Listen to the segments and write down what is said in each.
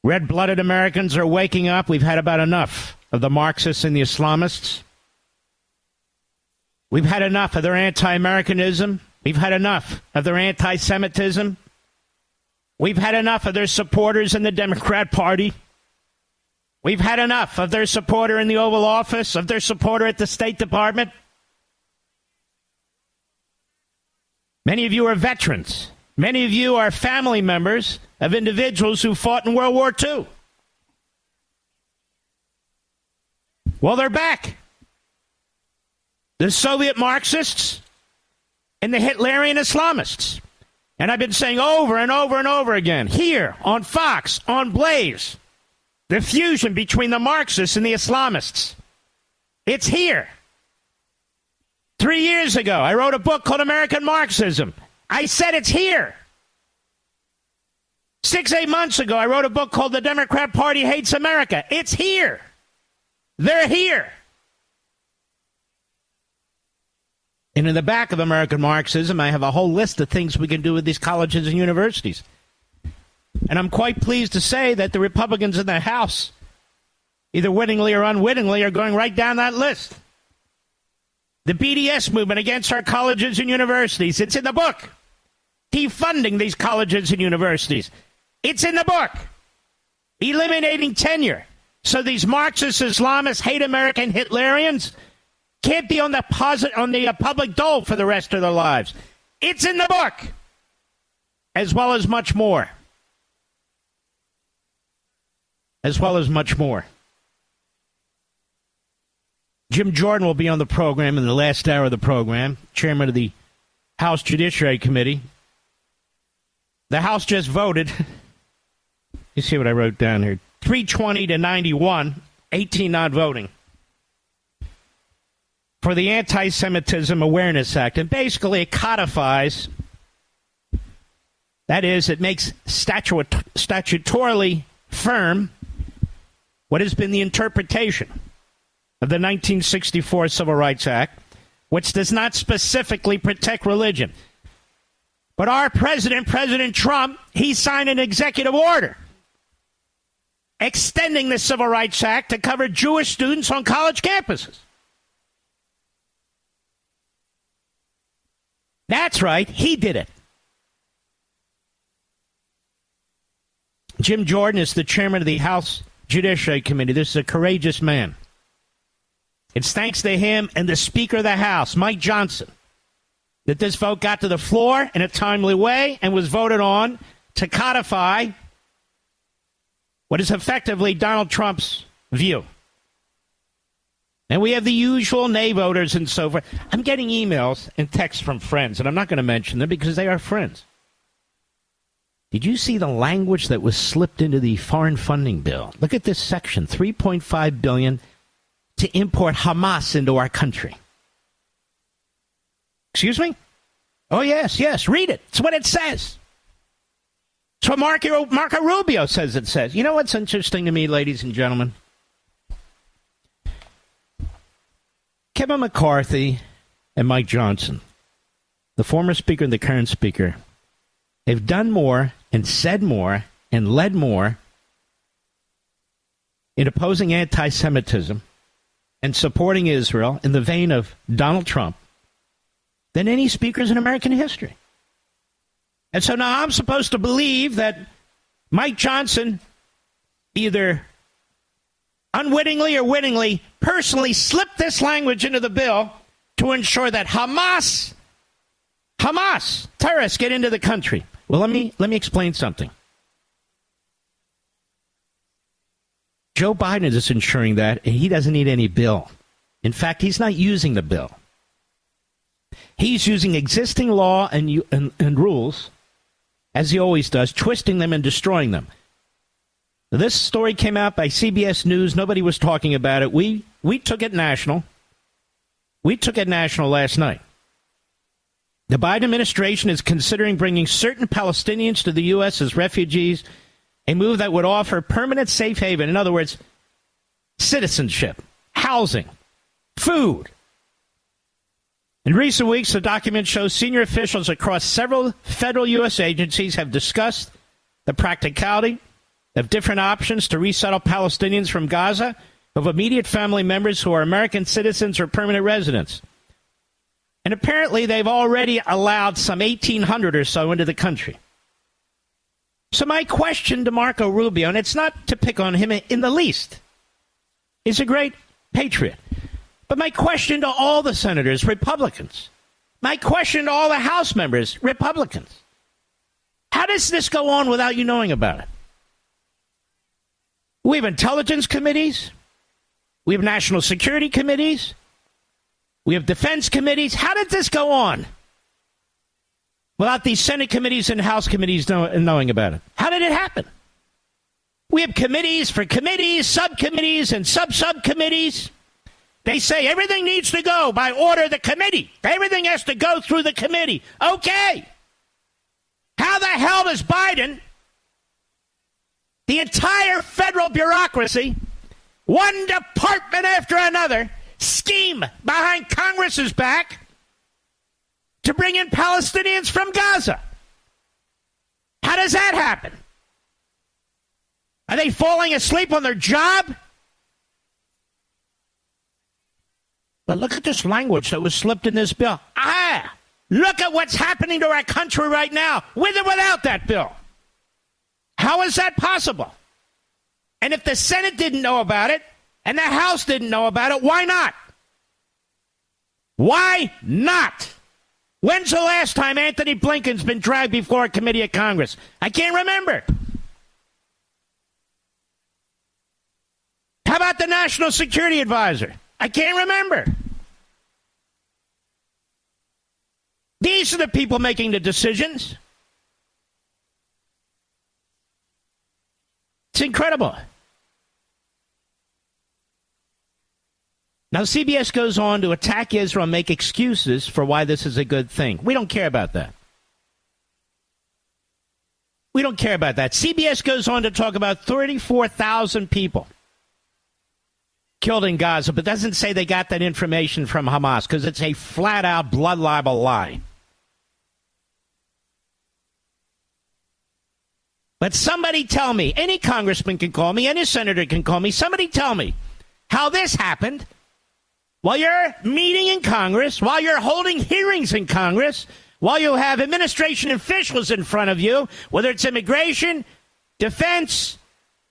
Red-blooded Americans are waking up. We've had about enough of the Marxists and the Islamists. We've had enough of their anti-Americanism. We've had enough of their anti-Semitism. We've had enough of their supporters in the Democrat Party. We've had enough of their supporter in the Oval Office, of their supporter at the State Department. Many of you are veterans. Many of you are family members of individuals who fought in World War II. Well, they're back. The Soviet Marxists and the Hitlerian Islamists. And I've been saying over and over and over again, here, on Fox, on Blaze, the fusion between the Marxists and the Islamists. It's here. 3 years ago, I wrote a book called American Marxism. I said it's here. 6-8 months ago, I wrote a book called The Democrat Party Hates America. It's here. They're here. And in the back of American Marxism, I have a whole list of things we can do with these colleges and universities. And I'm quite pleased to say that the Republicans in the House, either wittingly or unwittingly, are going right down that list. The BDS movement against our colleges and universities, it's in the book. Defunding these colleges and universities, it's in the book. Eliminating tenure so these Marxist Islamists, hate American Hitlerians can't be on the public dole for the rest of their lives. It's in the book, as well as much more. As well as much more. Jim Jordan will be on the program in the last hour of the program, chairman of the House Judiciary Committee. The House just voted. You see what I wrote down here. 320 to 91, 18 not voting, for the Anti-Semitism Awareness Act. And basically it codifies, that is, it makes statutorily firm what has been the interpretation of the 1964 Civil Rights Act, which does not specifically protect religion. But our president, President Trump, he signed an executive order extending the Civil Rights Act to cover Jewish students on college campuses. That's right, he did it. Jim Jordan is the chairman of the House Judiciary Committee. This is a courageous man. It's thanks to him and the Speaker of the House, Mike Johnson, that this vote got to the floor in a timely way and was voted on to codify what is effectively Donald Trump's view. And we have the usual nay voters and so forth. I'm getting emails and texts from friends, and I'm not going to mention them because they are friends. Did you see the language that was slipped into the foreign funding bill? Look at this section, $3.5 billion to import Hamas into our country. Excuse me? Oh, yes, read it. It's what it says. It's what Marco Rubio says it says. You know what's interesting to me, ladies and gentlemen? Kevin McCarthy and Mike Johnson, the former speaker and the current speaker, have done more and said more and led more in opposing anti-Semitism and supporting Israel in the vein of Donald Trump than any speakers in American history. And so now I'm supposed to believe that Mike Johnson either unwittingly or wittingly personally slipped this language into the bill to ensure that Hamas terrorists get into the country. Well, let me explain something. Joe Biden is ensuring that, and he doesn't need any bill. In fact, he's not using the bill. He's using existing law and rules, as he always does, twisting them and destroying them. This story came out by CBS News. Nobody was talking about it. We took it national. We took it national last night. The Biden administration is considering bringing certain Palestinians to the U.S. as refugees, a move that would offer permanent safe haven. In other words, citizenship, housing, food. In recent weeks, the document shows senior officials across several federal U.S. agencies have discussed the practicality of different options to resettle Palestinians from Gaza who have immediate family members who are American citizens or permanent residents. And apparently they've already allowed some 1,800 or so into the country. So my question to Marco Rubio, and it's not to pick on him in the least, he's a great patriot. But my question to all the senators, Republicans, my question to all the House members, Republicans, how does this go on without you knowing about it? We have intelligence committees. We have national security committees. We have defense committees. How did this go on without these Senate committees and House committees knowing about it? How did it happen? We have committees for committees, subcommittees, and sub-subcommittees. They say everything needs to go by order of the committee. Everything has to go through the committee. Okay. How the hell does Biden, the entire federal bureaucracy, one department after another, scheme behind Congress's back to bring in Palestinians from Gaza? How does that happen? Are they falling asleep on their job? But look at this language that was slipped in this bill. Look at what's happening to our country right now, with or without that bill. How is that possible? And if the Senate didn't know about it, and the House didn't know about it, why not? Why not? When's the last time Anthony Blinken's been dragged before a committee of Congress? I can't remember. How about the National Security Advisor? I can't remember. These are the people making the decisions. It's incredible. Now, CBS goes on to attack Israel and make excuses for why this is a good thing. We don't care about that. We don't care about that. CBS goes on to talk about 34,000 people killed in Gaza, but doesn't say they got that information from Hamas because it's a flat-out blood libel lie. But somebody tell me, any congressman can call me, any senator can call me, somebody tell me how this happened while you're meeting in Congress, while you're holding hearings in Congress, while you have administration officials in front of you, whether it's immigration, defense,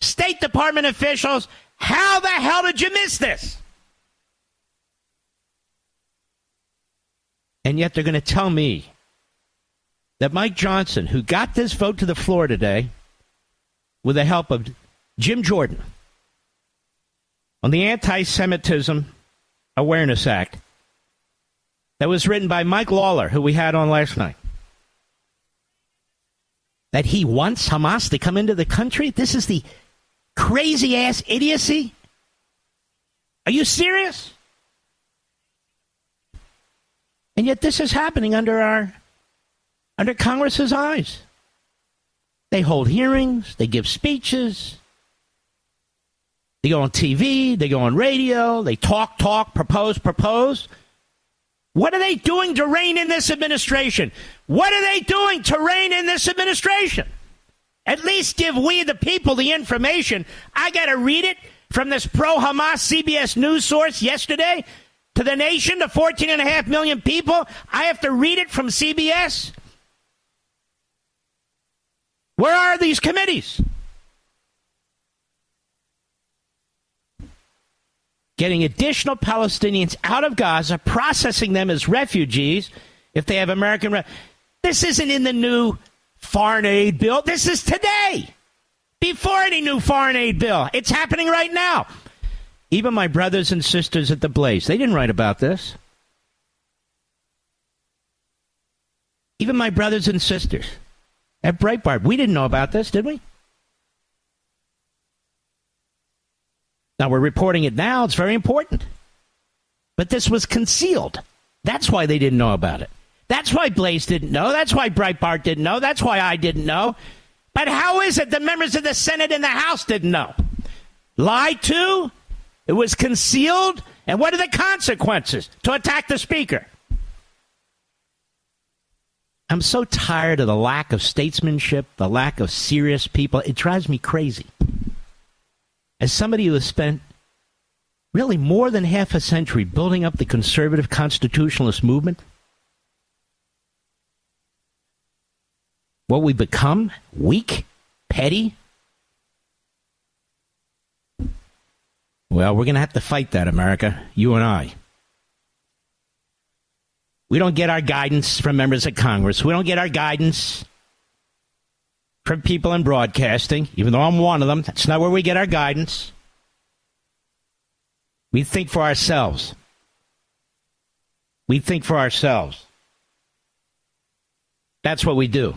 State Department officials. How the hell did you miss this? And yet they're going to tell me that Mike Johnson, who got this vote to the floor today with the help of Jim Jordan on the Anti-Semitism Awareness Act that was written by Mike Lawler, who we had on last night, that he wants Hamas to come into the country? This is the crazy-ass idiocy? Are you serious? And yet this is happening under Congress's eyes. They hold hearings, they give speeches, they go on TV, they go on radio, they talk, propose. What are they doing to rein in this administration? What are they doing to rein in this administration? At least give we, the people, the information. I got to read it from this pro-Hamas CBS News source yesterday to the nation, to 14.5 million people. I have to read it from CBS. Where are these committees? Getting additional Palestinians out of Gaza, processing them as refugees if they have American... This isn't in the new foreign aid bill. This is today, before any new foreign aid bill. It's happening right now. Even my brothers and sisters at the Blaze, they didn't write about this. Even my brothers and sisters at Breitbart, we didn't know about this, did we? Now, we're reporting it now. It's very important. But this was concealed. That's why they didn't know about it. That's why Blaze didn't know. That's why Breitbart didn't know. That's why I didn't know. But how is it the members of the Senate and the House didn't know? Lied to? It was concealed? And what are the consequences to attack the Speaker? I'm so tired of the lack of statesmanship, the lack of serious people. It drives me crazy. as somebody who has spent really more than half a century building up the conservative constitutionalist movement, what we become? Weak? Petty? Well, we're going to have to fight that, America, you and I. We don't get our guidance from members of Congress. We don't get our guidance from people in broadcasting, even though I'm one of them. That's not where we get our guidance. We think for ourselves. We think for ourselves. That's what we do.